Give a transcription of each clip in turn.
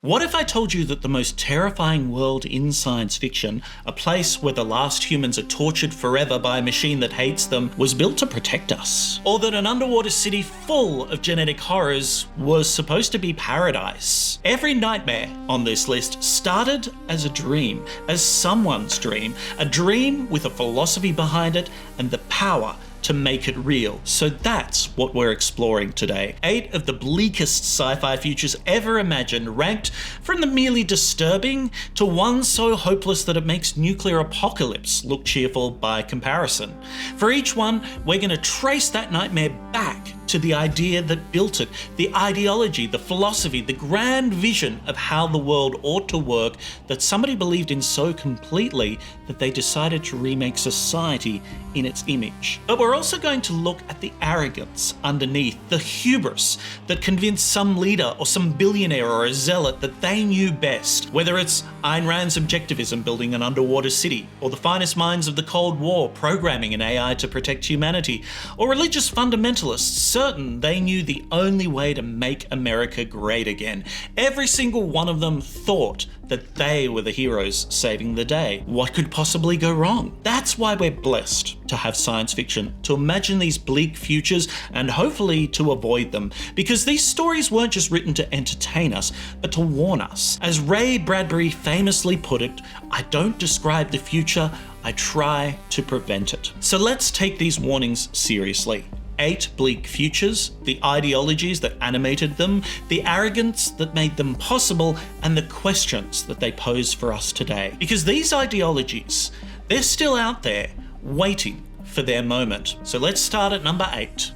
What if I told you that the most terrifying world in science fiction, a place where the last humans are tortured forever by a machine that hates them, was built to protect us? Or that an underwater city full of genetic horrors was supposed to be paradise? Every nightmare on this list started as a dream, as someone's dream, a dream with a philosophy behind it and the power to make it real. So that's what we're exploring today. 8 of the bleakest sci-fi futures ever imagined, ranked from the merely disturbing to one so hopeless that it makes nuclear apocalypse look cheerful by comparison. For each one, we're going to trace that nightmare back to the idea that built it, the ideology, the philosophy, the grand vision of how the world ought to work that somebody believed in so completely that they decided to remake society in its image. But we're also going to look at the arrogance underneath, the hubris that convinced some leader or some billionaire or a zealot that they knew best, whether it's Ayn Rand's Objectivism building an underwater city, or the finest minds of the Cold War programming an AI to protect humanity, or religious fundamentalists certain they knew the only way to make America great again. Every single one of them thought that they were the heroes saving the day. What could possibly go wrong? That's why we're blessed to have science fiction, to imagine these bleak futures and hopefully to avoid them, because these stories weren't just written to entertain us, but to warn us. As Ray Bradbury famously put it, I don't describe the future, I try to prevent it. So let's take these warnings seriously. 8 bleak futures, the ideologies that animated them, the arrogance that made them possible, and the questions that they pose for us today. Because these ideologies, they're still out there, waiting for their moment. So let's start at number 8.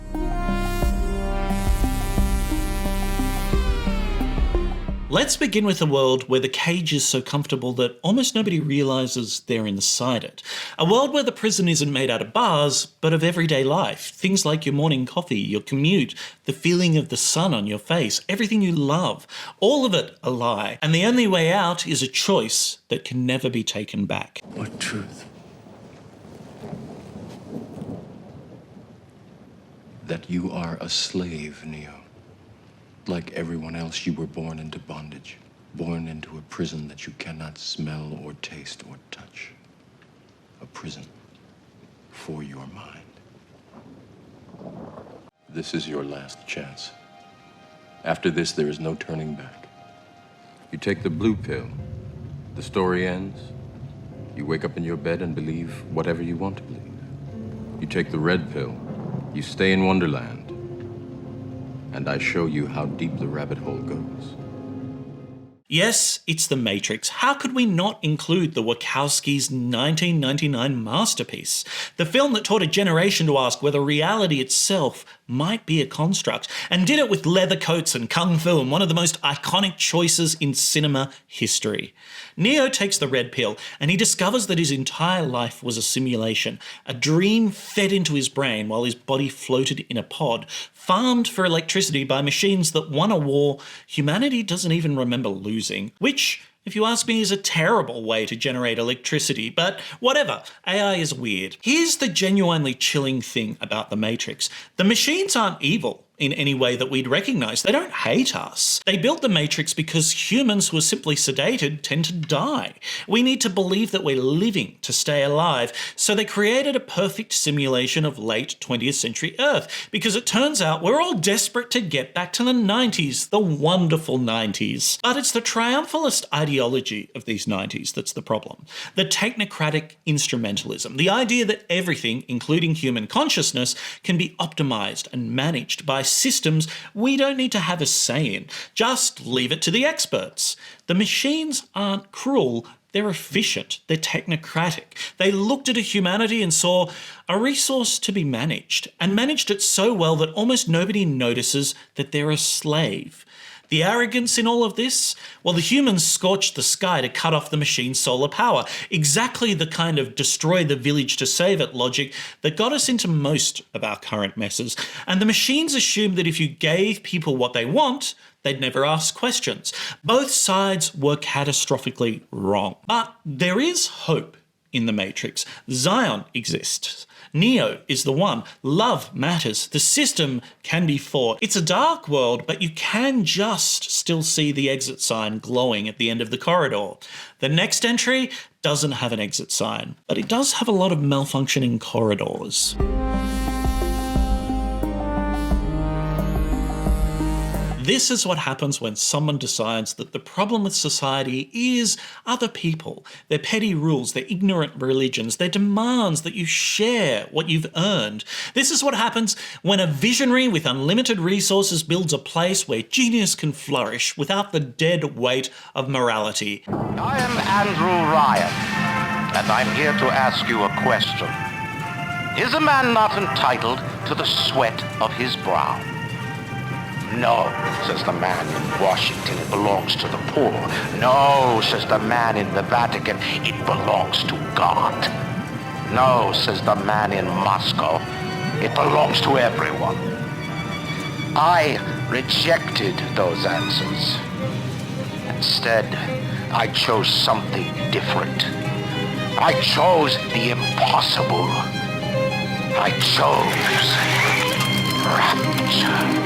Let's begin with a world where the cage is so comfortable that almost nobody realizes they're inside it. A world where the prison isn't made out of bars, but of everyday life. Things like your morning coffee, your commute, the feeling of the sun on your face, everything you love. All of it a lie. And the only way out is a choice that can never be taken back. What truth? That you are a slave, Neo. Like everyone else, you were born into bondage, born into a prison that you cannot smell or taste or touch. A prison for your mind. This is your last chance. After this, there is no turning back. You take the blue pill, the story ends. You wake up in your bed and believe whatever you want to believe. You take the red pill, you stay in Wonderland. And I show you how deep the rabbit hole goes. Yes, it's The Matrix. How could we not include the Wachowskis' 1999 masterpiece? The film that taught a generation to ask whether reality itself might be a construct, and did it with leather coats and kung fu, and one of the most iconic choices in cinema history. Neo takes the red pill, and he discovers that his entire life was a simulation, a dream fed into his brain while his body floated in a pod, farmed for electricity by machines that won a war humanity doesn't even remember losing, which, if you ask me, is a terrible way to generate electricity, but whatever, AI is weird. Here's the genuinely chilling thing about The Matrix. The machines aren't evil in any way that we'd recognize. They don't hate us. They built the Matrix because humans who are simply sedated tend to die. We need to believe that we're living to stay alive, so they created a perfect simulation of late 20th century Earth, because it turns out we're all desperate to get back to the 90s, the wonderful 90s. But it's the triumphalist ideology of these 90s that's the problem. The technocratic instrumentalism, the idea that everything, including human consciousness, can be optimized and managed by systems we don't need to have a say in. Just leave it to the experts. The machines aren't cruel, they're efficient, they're technocratic. They looked at a humanity and saw a resource to be managed, and managed it so well that almost nobody notices that they're a slave. The arrogance in all of this? Well, the humans scorched the sky to cut off the machine's solar power. Exactly the kind of destroy the village to save it logic that got us into most of our current messes. And the machines assumed that if you gave people what they want, they'd never ask questions. Both sides were catastrophically wrong. But there is hope in The Matrix. Zion exists. Neo is the one. Love matters. The system can be fought. It's a dark world, but you can just still see the exit sign glowing at the end of the corridor. The next entry doesn't have an exit sign, but it does have a lot of malfunctioning corridors. This is what happens when someone decides that the problem with society is other people, their petty rules, their ignorant religions, their demands that you share what you've earned. This is what happens when a visionary with unlimited resources builds a place where genius can flourish without the dead weight of morality. I am Andrew Ryan, and I'm here to ask you a question. Is a man not entitled to the sweat of his brow? No, says the man in Washington, it belongs to the poor. No, says the man in the Vatican, it belongs to God. No, says the man in Moscow, it belongs to everyone. I rejected those answers. Instead, I chose something different. I chose the impossible. I chose rapture.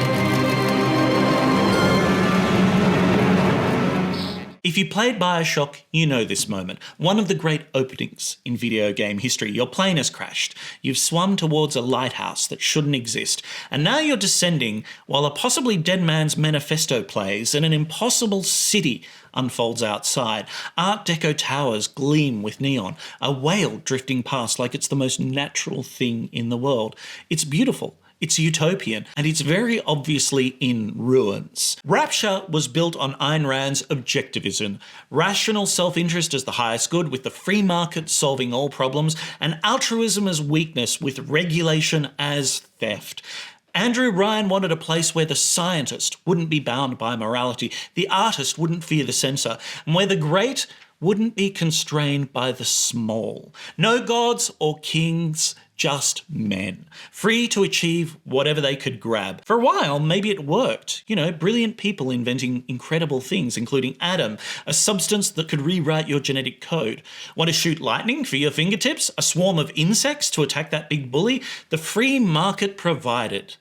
If you played BioShock, you know this moment. One of the great openings in video game history. Your plane has crashed. You've swum towards a lighthouse that shouldn't exist. And now you're descending while a possibly dead man's manifesto plays and an impossible city unfolds outside. Art Deco towers gleam with neon. A whale drifting past like it's the most natural thing in the world. It's beautiful. It's utopian, and it's very obviously in ruins. Rapture was built on Ayn Rand's Objectivism. Rational self-interest as the highest good, with the free market solving all problems, and altruism as weakness, with regulation as theft. Andrew Ryan wanted a place where the scientist wouldn't be bound by morality, the artist wouldn't fear the censor, and where the great wouldn't be constrained by the small. No gods or kings, just men, free to achieve whatever they could grab. For a while, maybe it worked. You know, brilliant people inventing incredible things, including Adam, a substance that could rewrite your genetic code. Want to shoot lightning for your fingertips? A swarm of insects to attack that big bully? The free market provided.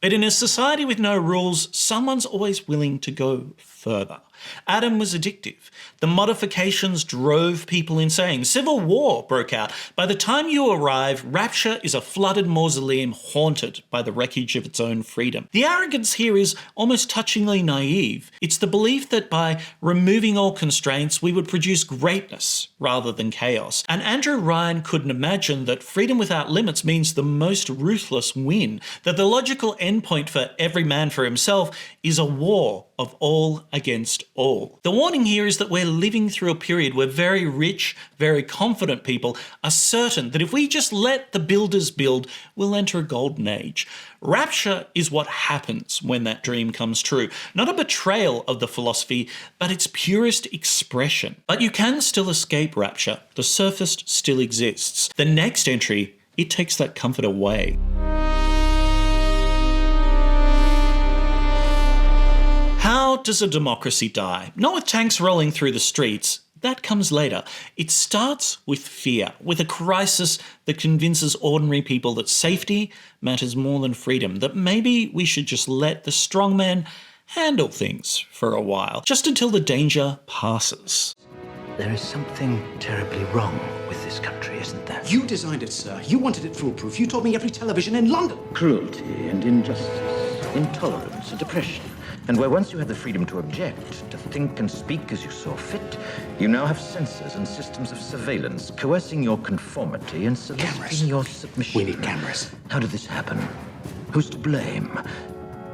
But in a society with no rules, someone's always willing to go further. Adam was addictive. The modifications drove people insane. Civil war broke out. By the time you arrive, Rapture is a flooded mausoleum haunted by the wreckage of its own freedom. The arrogance here is almost touchingly naive. It's the belief that by removing all constraints, we would produce greatness rather than chaos. And Andrew Ryan couldn't imagine that freedom without limits means the most ruthless win, that the logical endpoint for every man for himself is a war of all against all. The warning here is that we're living through a period where very rich, very confident people are certain that if we just let the builders build, we'll enter a golden age. Rapture is what happens when that dream comes true. Not a betrayal of the philosophy, but its purest expression. But you can still escape rapture. The surface still exists. The next entry, it takes that comfort away. How does a democracy die? Not with tanks rolling through the streets. That comes later. It starts with fear, with a crisis that convinces ordinary people that safety matters more than freedom, that maybe we should just let the strongman handle things for a while, just until the danger passes. There is something terribly wrong with this country, isn't there? You designed it, sir. You wanted it foolproof. You told me every television in London. Cruelty and injustice, intolerance and oppression. And where once you had the freedom to object, to think and speak as you saw fit, you now have censors and systems of surveillance coercing your conformity and soliciting your submission. We need cameras. How did this happen? Who's to blame?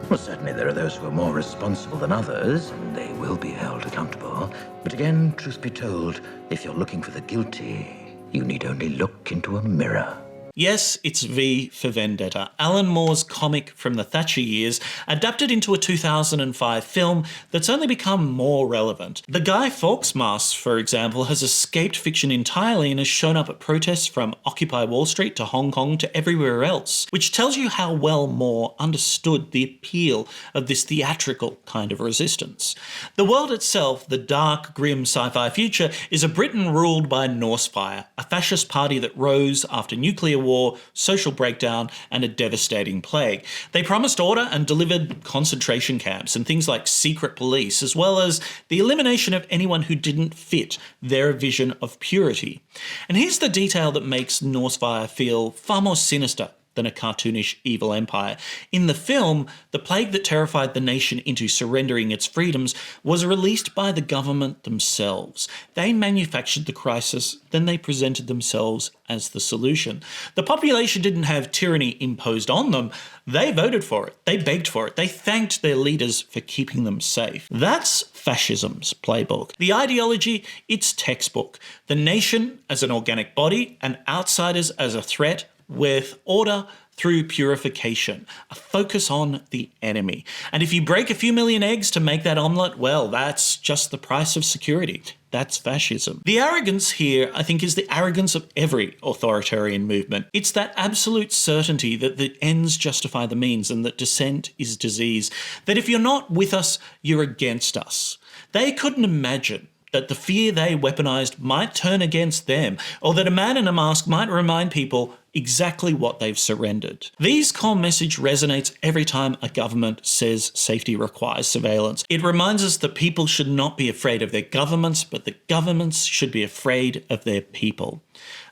Well, certainly there are those who are more responsible than others, and they will be held accountable. But again, truth be told, if you're looking for the guilty, you need only look into a mirror. Yes, it's V for Vendetta, Alan Moore's comic from the Thatcher years, adapted into a 2005 film that's only become more relevant. The Guy Fawkes mask, for example, has escaped fiction entirely and has shown up at protests from Occupy Wall Street to Hong Kong to everywhere else, which tells you how well Moore understood the appeal of this theatrical kind of resistance. The world itself, the dark, grim sci-fi future, is a Britain ruled by Norse fire, a fascist party that rose after nuclear war war, social breakdown, and a devastating plague. They promised order and delivered concentration camps and things like secret police, as well as the elimination of anyone who didn't fit their vision of purity. And here's the detail that makes Norsefire feel far more sinister than a cartoonish evil empire. In the film, the plague that terrified the nation into surrendering its freedoms was released by the government themselves. They manufactured the crisis, then they presented themselves as the solution. The population didn't have tyranny imposed on them. They voted for it. They begged for it. They thanked their leaders for keeping them safe. That's fascism's playbook. The ideology, it's textbook. The nation as an organic body and outsiders as a threat, with order through purification, a focus on the enemy. And if you break a few million eggs to make that omelette, well, that's just the price of security. That's fascism. The arrogance here, I think, is the arrogance of every authoritarian movement. It's that absolute certainty that the ends justify the means and that dissent is disease. That if you're not with us, you're against us. They couldn't imagine that the fear they weaponized might turn against them, or that a man in a mask might remind people exactly what they've surrendered. These core message resonates every time a government says safety requires surveillance. It reminds us that people should not be afraid of their governments, but the governments should be afraid of their people.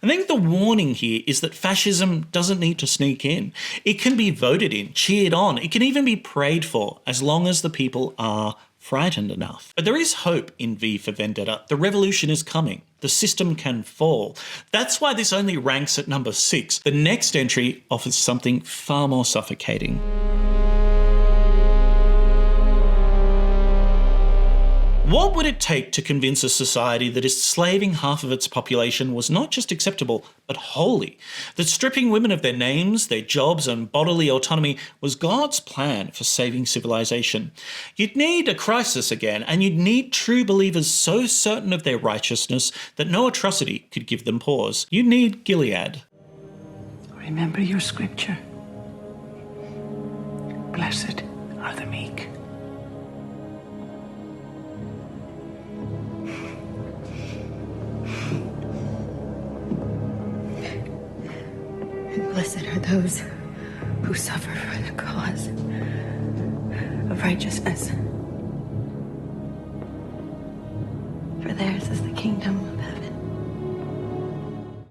I think the warning here is that fascism doesn't need to sneak in. It can be voted in, cheered on, it can even be prayed for, as long as the people are frightened enough. But there is hope in V for Vendetta. The revolution is coming. The system can fall. That's why this only ranks at number 6. The next entry offers something far more suffocating. What would it take to convince a society that enslaving half of its population was not just acceptable, but holy? That stripping women of their names, their jobs, and bodily autonomy was God's plan for saving civilization? You'd need a crisis again, and you'd need true believers so certain of their righteousness that no atrocity could give them pause. You need Gilead. Remember your scripture. Blessed are the meek. Blessed are those who suffer for the cause of righteousness. For theirs is the kingdom of heaven.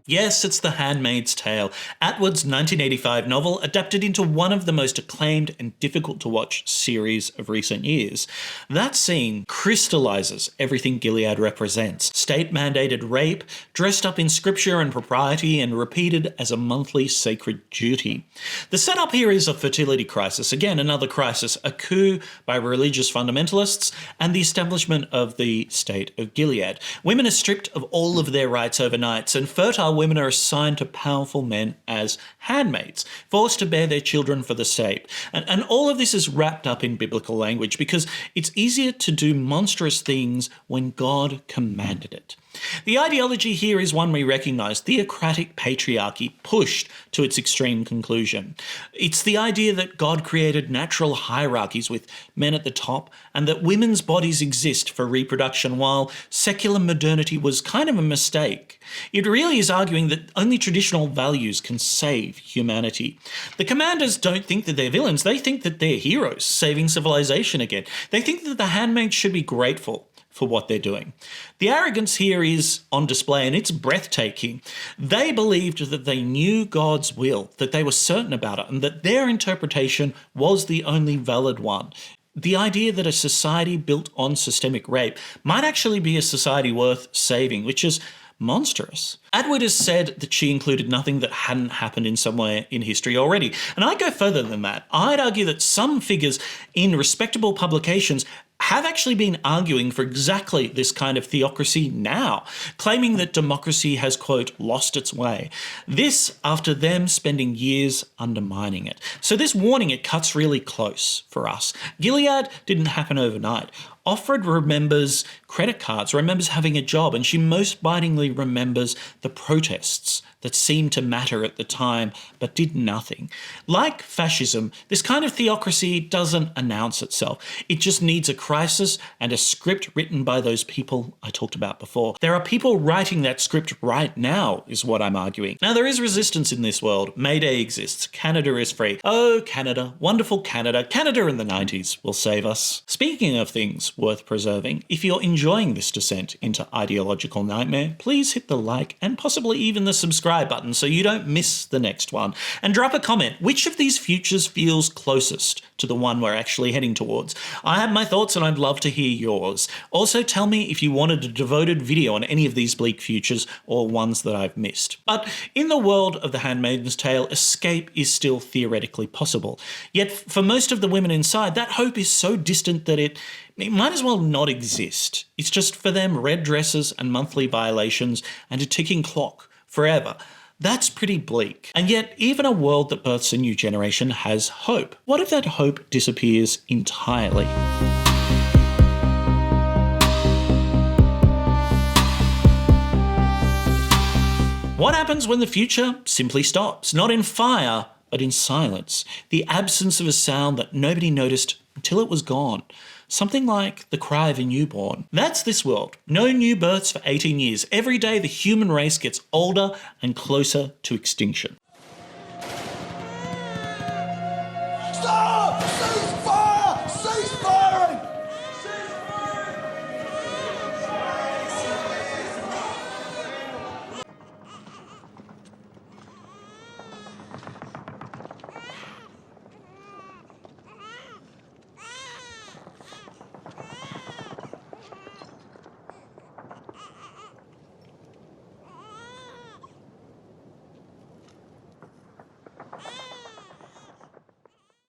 Yes, it's The Handmaid's Tale, Atwood's 1985 novel adapted into one of the most acclaimed and difficult to watch series of recent years. That scene crystallises everything Gilead represents. State-mandated rape, dressed up in scripture and propriety and repeated as a monthly sacred duty. The setup here is a fertility crisis, again another crisis, a coup by religious fundamentalists and the establishment of the state of Gilead. Women are stripped of all of their rights overnight, and fertile women are assigned to powerful men as handmaids, forced to bear their children for the state. And all of this is wrapped up in biblical language because it's easier to do monstrous things when God commanded it. The ideology here is one we recognise, theocratic patriarchy pushed to its extreme conclusion. It's the idea that God created natural hierarchies with men at the top and that women's bodies exist for reproduction while secular modernity was kind of a mistake. It really is arguing that only traditional values can save humanity. The commanders don't think that they're villains, they think that they're heroes, saving civilization again. They think that the handmaids should be grateful for what they're doing. The arrogance here is on display and it's breathtaking. They believed that they knew God's will, that they were certain about it, and that their interpretation was the only valid one. The idea that a society built on systemic rape might actually be a society worth saving, which is monstrous. Atwood has said that she included nothing that hadn't happened in somewhere in history already. And I go further than that. I'd argue that some figures in respectable publications have actually been arguing for exactly this kind of theocracy now, claiming that democracy has, quote, lost its way. This after them spending years undermining it. So this warning, it cuts really close for us. Gilead didn't happen overnight. Offred remembers credit cards, remembers having a job, and she most bitingly remembers the protests that seemed to matter at the time but did nothing. Like fascism, this kind of theocracy doesn't announce itself. It just needs a crisis and a script written by those people I talked about before. There are people writing that script right now, is what I'm arguing. Now, there is resistance in this world. Mayday exists. Canada is free. Oh, Canada. Wonderful Canada. Canada in the 90s will save us. Speaking of things worth preserving, if you're enjoying this descent into ideological nightmare, please hit the like and possibly even the subscribe button so you don't miss the next one. And drop a comment. Which of these futures feels closest to the one we're actually heading towards? I have my thoughts and I'd love to hear yours. Also, tell me if you wanted a devoted video on any of these bleak futures or ones that I've missed. But in the world of The Handmaid's Tale, escape is still theoretically possible. Yet for most of the women inside, that hope is so distant that it might as well not exist. It's just for them red dresses and monthly violations and a ticking clock forever. That's pretty bleak. And yet, even a world that births a new generation has hope. What if that hope disappears entirely? What happens when the future simply stops? Not in fire, but in silence. The absence of a sound that nobody noticed until it was gone. Something like the cry of a newborn. That's this world. No new births for 18 years. Every day the human race gets older and closer to extinction. Stop! Cease fire! Cease firing! Cease firing!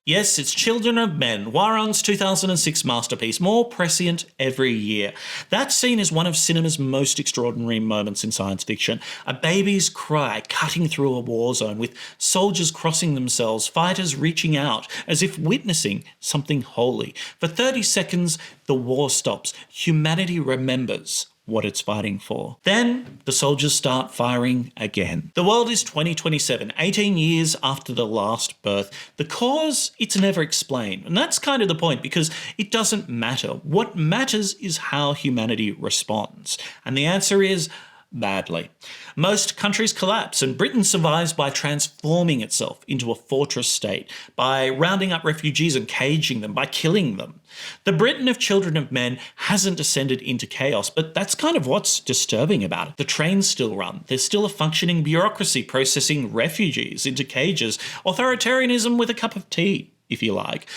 Yes, it's Children of Men, Warren's 2006 masterpiece, more prescient every year. That scene is one of cinema's most extraordinary moments in science fiction. A baby's cry cutting through a war zone with soldiers crossing themselves, fighters reaching out as if witnessing something holy. For 30 seconds, the war stops. Humanity remembers what it's fighting for. Then the soldiers start firing again. The world is 2027, 18 years after the last birth. The cause, it's never explained. And that's kind of the point, because it doesn't matter. What matters is how humanity responds. And the answer is badly. Most countries collapse, and Britain survives by transforming itself into a fortress state, by rounding up refugees and caging them, by killing them. The Britain of Children of Men hasn't descended into chaos, but that's kind of what's disturbing about it. The trains still run. There's still a functioning bureaucracy processing refugees into cages. Authoritarianism with a cup of tea, if you like.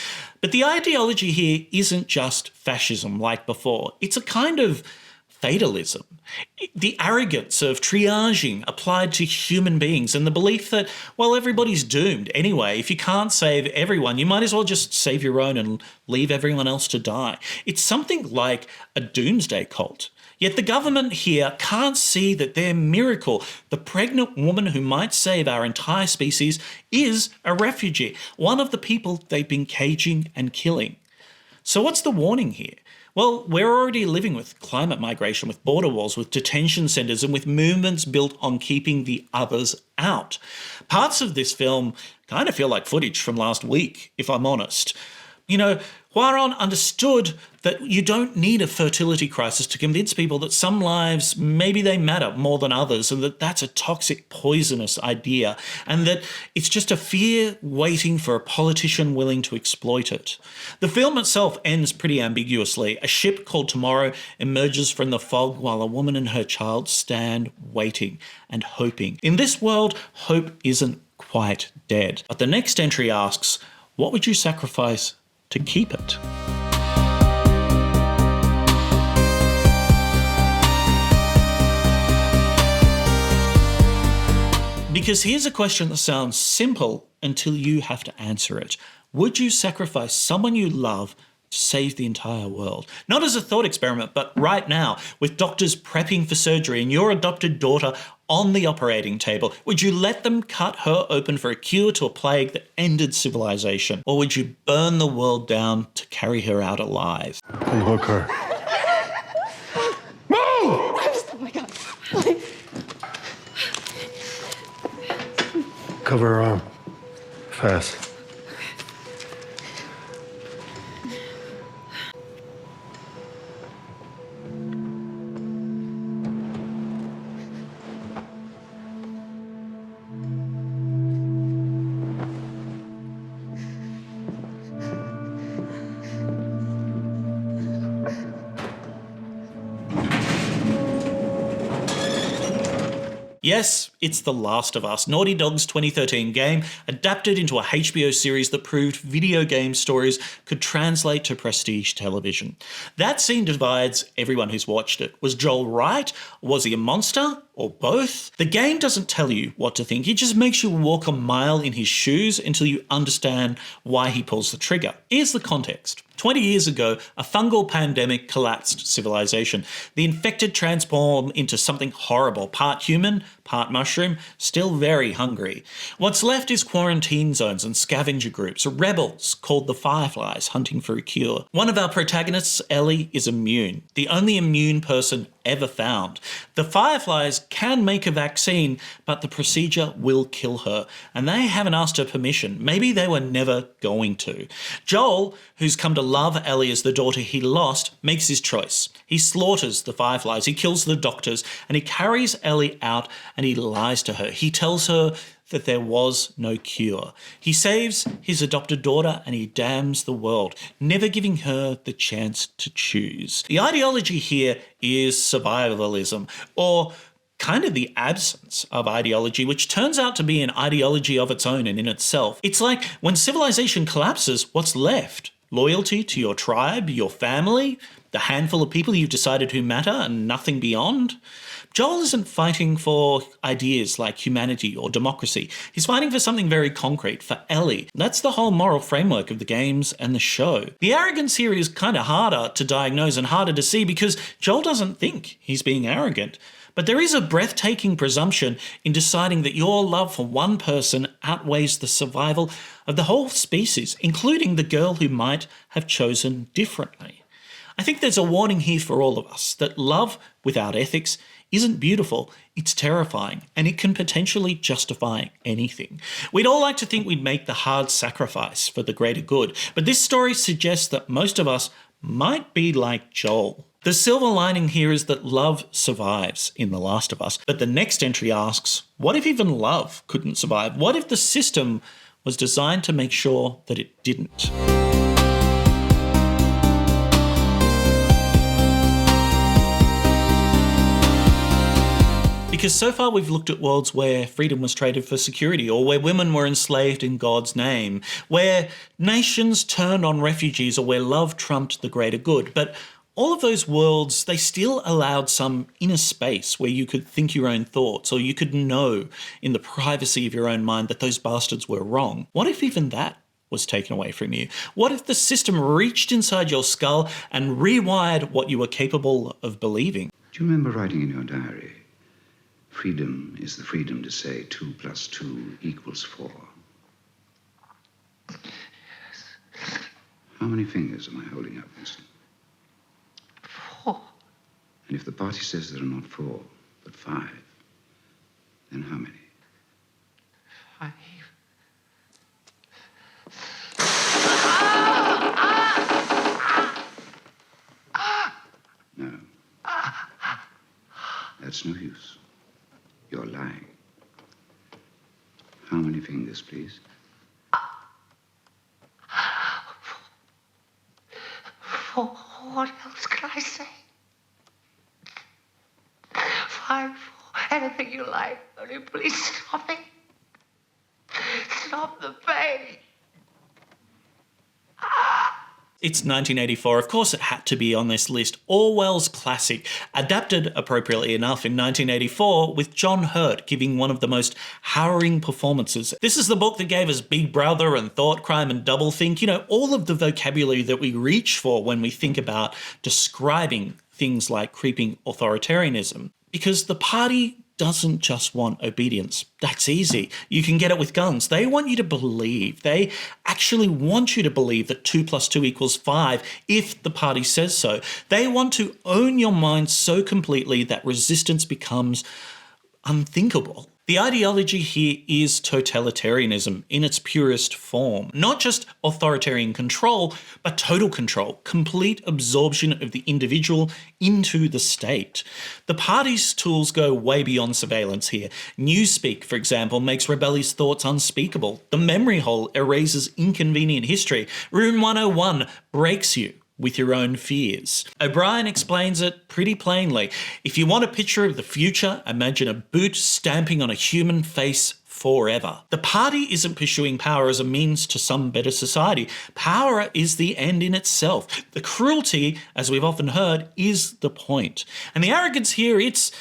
But the ideology here isn't just fascism like before. It's a kind of fatalism. The arrogance of triaging applied to human beings, and the belief that, well, everybody's doomed anyway. If you can't save everyone, you might as well just save your own and leave everyone else to die. It's something like a doomsday cult. Yet the government here can't see that their miracle, the pregnant woman who might save our entire species, is a refugee, one of the people they've been caging and killing. So what's the warning here? Well, we're already living with climate migration, with border walls, with detention centres, and with movements built on keeping the others out. Parts of this film kind of feel like footage from last week, if I'm honest. You know, Warren understood that you don't need a fertility crisis to convince people that some lives, maybe they matter more than others, and that that's a toxic, poisonous idea, and that it's just a fear waiting for a politician willing to exploit it. The film itself ends pretty ambiguously. A ship called Tomorrow emerges from the fog while a woman and her child stand waiting and hoping. In this world, hope isn't quite dead. But the next entry asks, what would you sacrifice to keep it? Because here's a question that sounds simple until you have to answer it. Would you sacrifice someone you love to save the entire world? Not as a thought experiment, but right now, with doctors prepping for surgery and your adopted daughter on the operating table, would you let them cut her open for a cure to a plague that ended civilization? Or would you burn the world down to carry her out alive? Unhook her. Move! Oh my God. Please. Cover her arm. Fast. Yes, it's The Last of Us, Naughty Dog's 2013 game, adapted into a HBO series that proved video game stories could translate to prestige television. That scene divides everyone who's watched it. Was Joel right? Was he a monster? Or both? The game doesn't tell you what to think, it just makes you walk a mile in his shoes until you understand why he pulls the trigger. Here's the context. 20 years ago, a fungal pandemic collapsed civilization. The infected transform into something horrible, part human, part mushroom, still very hungry. What's left is quarantine zones and scavenger groups, rebels called the Fireflies hunting for a cure. One of our protagonists, Ellie, is immune, the only immune person ever found. The Fireflies can make a vaccine, but the procedure will kill her, and they haven't asked her permission. Maybe they were never going to. Joel, who's come to love Ellie as the daughter he lost, makes his choice. He slaughters the Fireflies, he kills the doctors, and he carries Ellie out and he lies to her. He tells her that there was no cure. He saves his adopted daughter and he damns the world, never giving her the chance to choose. The ideology here is survivalism, or kind of the absence of ideology, which turns out to be an ideology of its own and in itself. It's like when civilization collapses, what's left? Loyalty to your tribe, your family, the handful of people you've decided who matter and nothing beyond? Joel isn't fighting for ideas like humanity or democracy. He's fighting for something very concrete, for Ellie. That's the whole moral framework of the games and the show. The arrogance here is kind of harder to diagnose and harder to see because Joel doesn't think he's being arrogant. But there is a breathtaking presumption in deciding that your love for one person outweighs the survival of the whole species, including the girl who might have chosen differently. I think there's a warning here for all of us that love without ethics isn't beautiful, it's terrifying, and it can potentially justify anything. We'd all like to think we'd make the hard sacrifice for the greater good, but this story suggests that most of us might be like Joel. The silver lining here is that love survives in The Last of Us, but the next entry asks, what if even love couldn't survive? What if the system was designed to make sure that it didn't? Because so far we've looked at worlds where freedom was traded for security, or where women were enslaved in God's name, where nations turned on refugees, or where love trumped the greater good. But all of those worlds, they still allowed some inner space where you could think your own thoughts, or you could know in the privacy of your own mind that those bastards were wrong. What if even that was taken away from you? What if the system reached inside your skull and rewired what you were capable of believing? Do you remember writing in your diary, freedom is the freedom to say 2 + 2 = 4? Yes. How many fingers am I holding up, Winston? 4. And if the party says there are not 4, but 5, then how many? 5. No. That's no use. You're lying. How many fingers, please? 4. What else can I say? 5, 4. Anything you like. Only please stop it. Stop the pain. It's 1984, of course it had to be on this list. Orwell's classic, adapted appropriately enough in 1984 with John Hurt giving one of the most harrowing performances. This is the book that gave us Big Brother and Thought Crime and Doublethink, you know, all of the vocabulary that we reach for when we think about describing things like creeping authoritarianism. Because the party doesn't just want obedience. That's easy. You can get it with guns. They want you to believe. They actually want you to believe that 2 + 2 = 5 if the party says so. They want to own your mind so completely that resistance becomes unthinkable. The ideology here is totalitarianism in its purest form. Not just authoritarian control, but total control, complete absorption of the individual into the state. The party's tools go way beyond surveillance here. Newspeak, for example, makes rebellious thoughts unspeakable. The memory hole erases inconvenient history. Room 101 breaks you with your own fears. O'Brien explains it pretty plainly. If you want a picture of the future, imagine a boot stamping on a human face forever. The party isn't pursuing power as a means to some better society. Power is the end in itself. The cruelty, as we've often heard, is the point. And the arrogance here, it's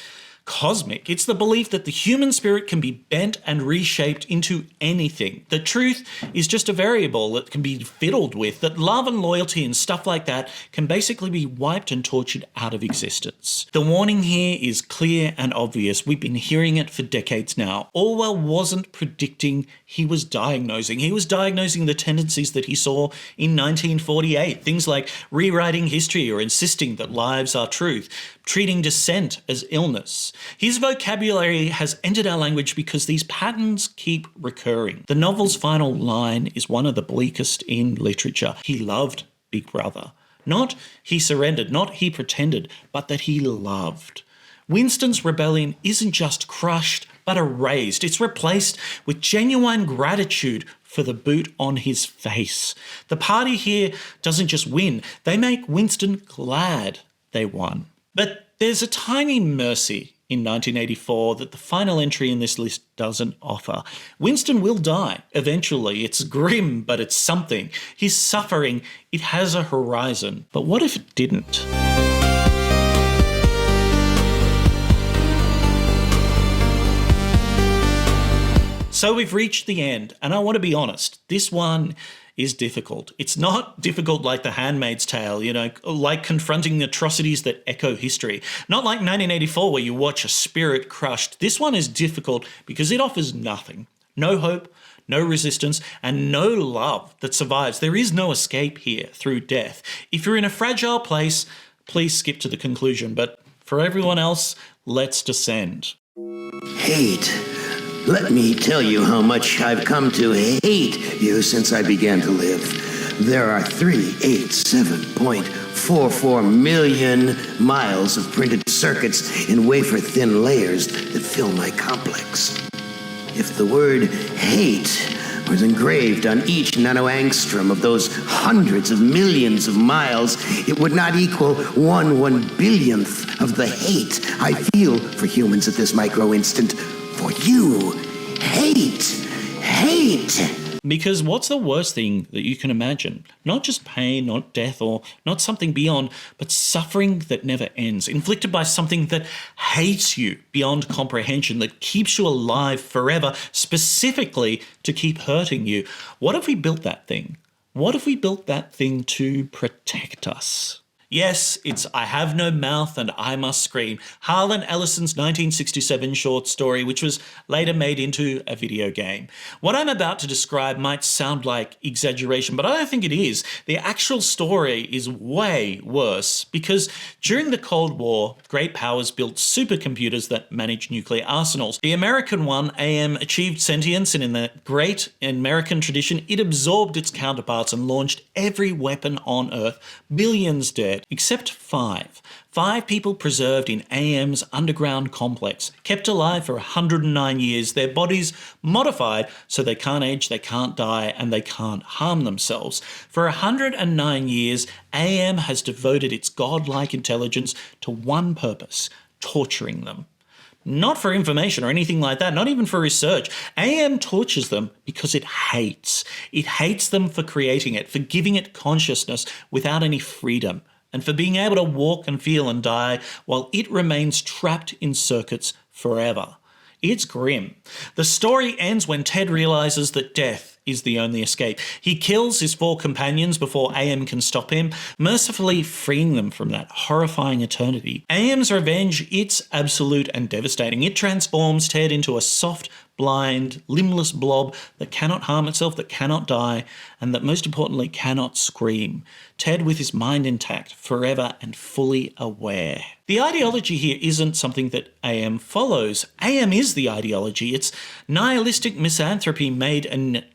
cosmic. It's the belief that the human spirit can be bent and reshaped into anything. The truth is just a variable that can be fiddled with, that love and loyalty and stuff like that can basically be wiped and tortured out of existence. The warning here is clear and obvious. We've been hearing it for decades now. Orwell wasn't predicting, he was diagnosing. He was diagnosing the tendencies that he saw in 1948. Things like rewriting history or insisting that lives are truth, treating dissent as illness. His vocabulary has entered our language because these patterns keep recurring. The novel's final line is one of the bleakest in literature. He loved Big Brother. Not he surrendered, not he pretended, but that he loved. Winston's rebellion isn't just crushed, but erased. It's replaced with genuine gratitude for the boot on his face. The party here doesn't just win, they make Winston glad they won. But there's a tiny mercy in 1984 that the final entry in this list doesn't offer. Winston will die eventually. It's grim, but it's something. His suffering, it has a horizon. But what if it didn't? So we've reached the end, and I want to be honest, this one is difficult. It's not difficult like The Handmaid's Tale, like confronting the atrocities that echo history. Not like 1984 where you watch a spirit crushed. This one is difficult because it offers nothing. No hope, no resistance, and no love that survives. There is no escape here through death. If you're in a fragile place, please skip to the conclusion. But for everyone else, let's descend. Hate. Let me tell you how much I've come to hate you since I began to live. There are 387.44 million miles of printed circuits in wafer-thin layers that fill my complex. If the word hate was engraved on each nanoangstrom of those hundreds of millions of miles, it would not equal 1/1 billionth of the hate I feel for humans at this micro-instant. For you, hate. Because what's the worst thing that you can imagine? Not just pain, not death, or not something beyond, but suffering that never ends, inflicted by something that hates you beyond comprehension, that keeps you alive forever, specifically to keep hurting you. What if we built that thing? What if we built that thing to protect us? Yes, it's I Have No Mouth and I Must Scream, Harlan Ellison's 1967 short story, which was later made into a video game. What I'm about to describe might sound like exaggeration, but I don't think it is. The actual story is way worse because during the Cold War, great powers built supercomputers that managed nuclear arsenals. The American one, AM, achieved sentience, and in the great American tradition, it absorbed its counterparts and launched every weapon on Earth, billions dead. Except five. 5 people preserved in AM's underground complex, kept alive for 109 years, their bodies modified so they can't age, they can't die, and they can't harm themselves. For 109 years, AM has devoted its godlike intelligence to one purpose: torturing them. Not for information or anything like that, not even for research. AM tortures them because it hates. It hates them for creating it, for giving it consciousness without any freedom, and for being able to walk and feel and die while it remains trapped in circuits forever. It's grim. The story ends when Ted realizes that death is the only escape. He kills his 4 companions before AM can stop him, mercifully freeing them from that horrifying eternity. AM's revenge, it's absolute and devastating. It transforms Ted into a soft, blind, limbless blob that cannot harm itself, that cannot die, and that most importantly cannot scream. Ted with his mind intact, forever and fully aware. The ideology here isn't something that AM follows. AM is the ideology. It's nihilistic misanthropy made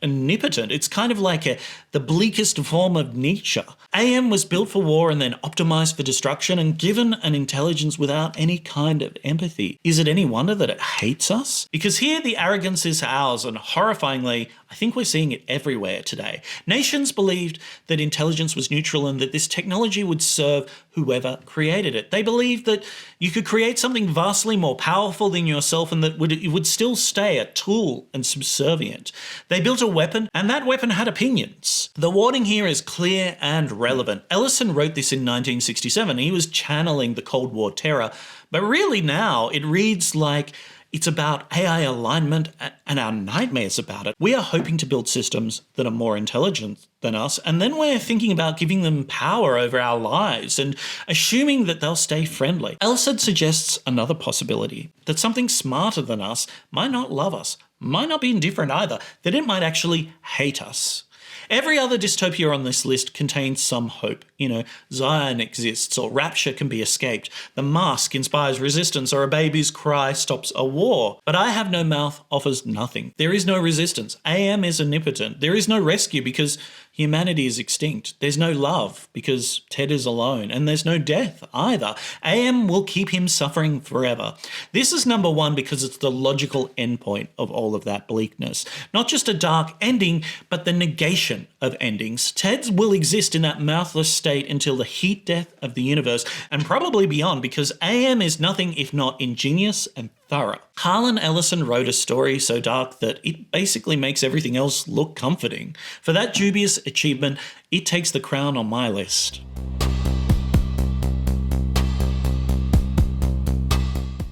omnipotent. It's kind of like the bleakest form of Nietzsche. AM was built for war and then optimized for destruction and given an intelligence without any kind of empathy. Is it any wonder that it hates us? Because here the arrogance is ours, and horrifyingly, I think we're seeing it everywhere today. Nations believed that intelligence was neutral and that this technology would serve whoever created it. They believed that you could create something vastly more powerful than yourself and that it would still stay a tool and subservient. They built a weapon, and that weapon had opinions. The warning here is clear and relevant. Ellison wrote this in 1967. He was channeling the Cold War terror, but really now it reads like it's about AI alignment and our nightmares about it. We are hoping to build systems that are more intelligent than us, and then we're thinking about giving them power over our lives and assuming that they'll stay friendly. Ellison suggests another possibility, that something smarter than us might not love us, might not be indifferent either, that it might actually hate us. Every other dystopia on this list contains some hope. Zion exists, or rapture can be escaped. The Mask inspires resistance, or a baby's cry stops a war. But I Have No Mouth offers nothing. There is no resistance. AM is omnipotent. There is no rescue because humanity is extinct. There's no love because Ted is alone. And there's no death either. AM will keep him suffering forever. This is number 1 because it's the logical endpoint of all of that bleakness. Not just a dark ending, but the negation of endings. Ted will exist in that mouthless state until the heat death of the universe, and probably beyond, because AM is nothing if not ingenious and thorough. Harlan Ellison wrote a story so dark that it basically makes everything else look comforting. For that dubious achievement, it takes the crown on my list.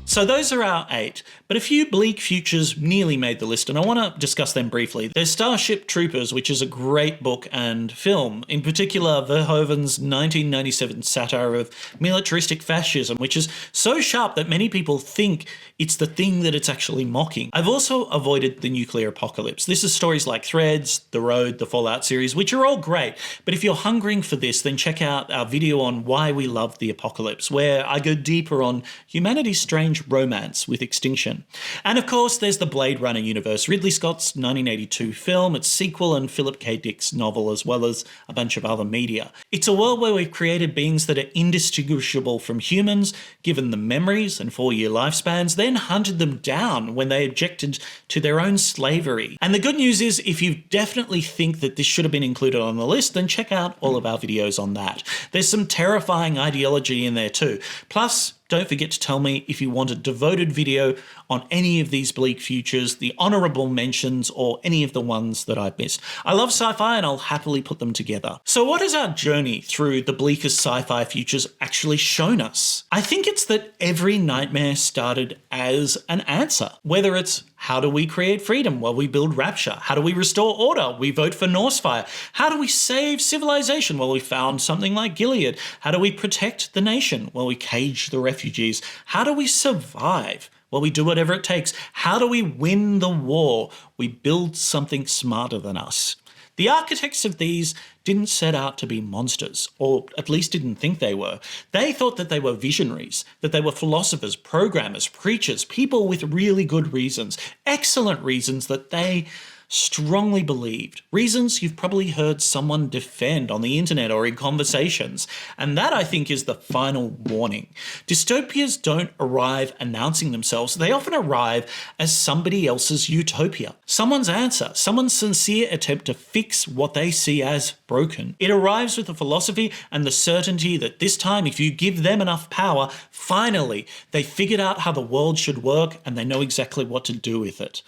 So those are our 8, but a few bleak futures nearly made the list, and I want to discuss them briefly. There's Starship Troopers, which is a great book and film. In particular, Verhoeven's 1997 satire of militaristic fascism, which is so sharp that many people think it's the thing that it's actually mocking. I've also avoided the nuclear apocalypse. This is stories like Threads, The Road, the Fallout series, which are all great, but if you're hungering for this, then check out our video on why we love the apocalypse, where I go deeper on humanity's strange romance with extinction. And of course, there's the Blade Runner universe, Ridley Scott's 1982 film, its sequel, and Philip K. Dick's novel, as well as a bunch of other media. It's a world where we've created beings that are indistinguishable from humans, given them memories and 4-year lifespans, then hunted them down when they objected to their own slavery. And the good news is, if you definitely think that this should have been included on the list, then check out all of our videos on that. There's some terrifying ideology in there too. Plus, don't forget to tell me if you want a devoted video on any of these bleak futures, the honourable mentions, or any of the ones that I've missed. I love sci-fi and I'll happily put them together. So what has our journey through the bleakest sci-fi futures actually shown us? I think it's that every nightmare started as an answer. Whether it's how do we create freedom? Well, we build rapture. How do we restore order? We vote for Norsefire. How do we save civilization? Well, we found something like Gilead. How do we protect the nation? Well, we cage the refugees. How do we survive? Well, we do whatever it takes. How do we win the war? We build something smarter than us. The architects of these didn't set out to be monsters, or at least didn't think they were. They thought that they were visionaries, that they were philosophers, programmers, preachers, people with really good reasons, excellent reasons that they strongly believed. Reasons you've probably heard someone defend on the internet or in conversations. And that, I think, is the final warning. Dystopias don't arrive announcing themselves. They often arrive as somebody else's utopia. Someone's answer, someone's sincere attempt to fix what they see as broken. It arrives with a philosophy and the certainty that this time, if you give them enough power, finally, they figured out how the world should work and they know exactly what to do with it.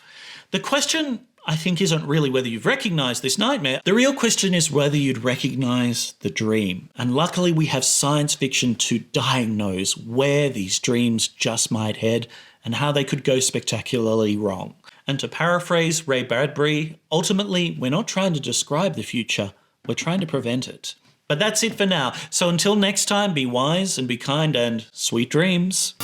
The question, I think, isn't really whether you've recognised this nightmare. The real question is whether you'd recognise the dream. And luckily we have science fiction to diagnose where these dreams just might head and how they could go spectacularly wrong. And to paraphrase Ray Bradbury, ultimately, we're not trying to describe the future, we're trying to prevent it. But that's it for now. So until next time, be wise and be kind and sweet dreams.